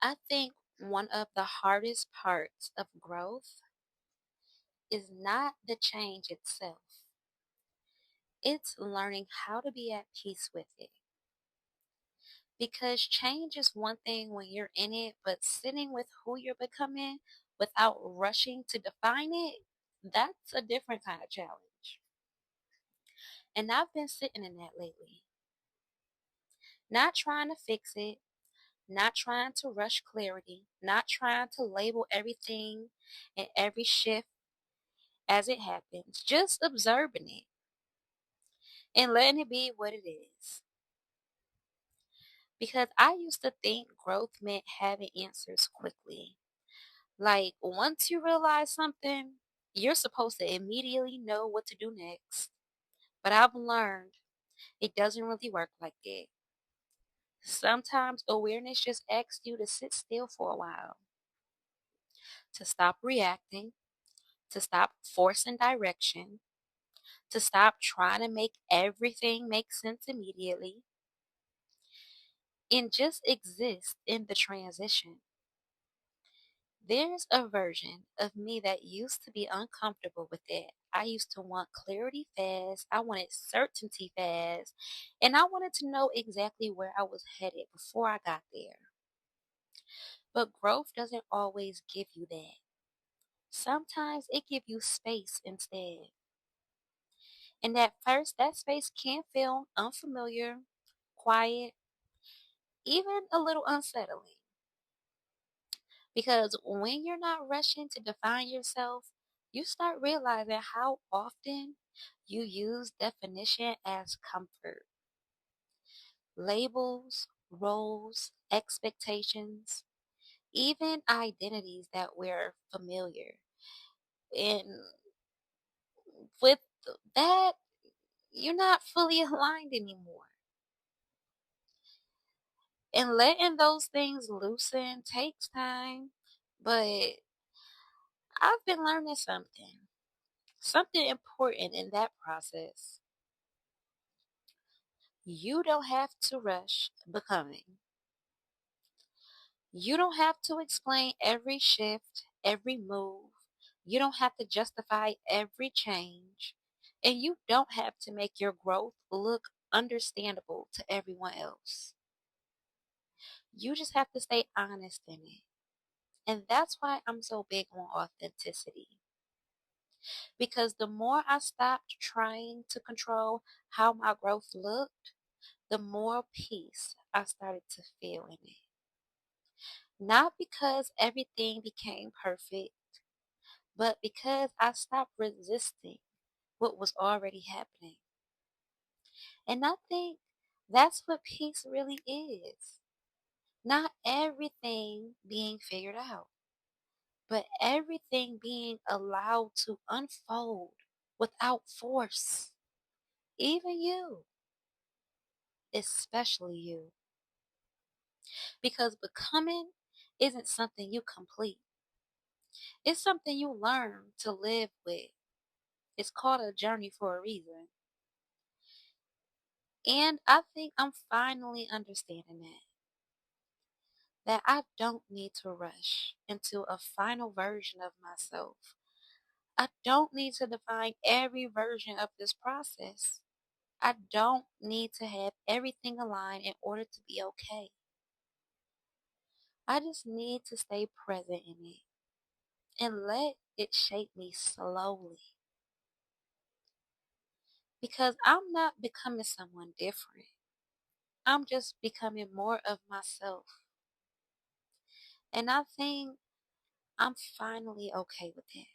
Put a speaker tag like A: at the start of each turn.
A: I think one of the hardest parts of growth is not the change itself. It's learning how to be at peace with it. Because change is one thing when you're in it, but sitting with who you're becoming without rushing to define it, that's a different kind of challenge. And I've been sitting in that lately. Not trying to fix it, not trying to rush clarity, not trying to label everything and every shift as it happens, just observing it and letting it be what it is. Because I used to think growth meant having answers quickly. Like, once you realize something, you're supposed to immediately know what to do next. But I've learned it doesn't really work like that. Sometimes awareness just asks you to sit still for a while, to stop reacting, to stop forcing direction, to stop trying to make everything make sense immediately, and just exist in the transition. There's a version of me that used to be uncomfortable with it. I used to want clarity fast. I wanted certainty fast. And I wanted to know exactly where I was headed before I got there. But growth doesn't always give you that. Sometimes it gives you space instead. And at first, that space can feel unfamiliar, quiet, even a little unsettling. Because when you're not rushing to define yourself, you start realizing how often you use definition as comfort. Labels, roles, expectations, even identities that we're familiar. And with that, you're not fully aligned anymore. And letting those things loosen takes time, but I've been learning something important in that process. You don't have to rush becoming. You don't have to explain every shift, every move. You don't have to justify every change. And you don't have to make your growth look understandable to everyone else. You just have to stay honest in it. And that's why I'm so big on authenticity. Because the more I stopped trying to control how my growth looked, the more peace I started to feel in it. Not because everything became perfect, but because I stopped resisting what was already happening. And I think that's what peace really is. Not everything being figured out, but everything being allowed to unfold without force. Even you, especially you. Because becoming isn't something you complete, it's something you learn to live with. It's called a journey for a reason. And I think I'm finally understanding that I don't need to rush into a final version of myself. I don't need to define every version of this process. I don't need to have everything aligned in order to be okay. I just need to stay present in it and let it shape me slowly. Because I'm not becoming someone different. I'm just becoming more of myself. And I think I'm finally okay with it.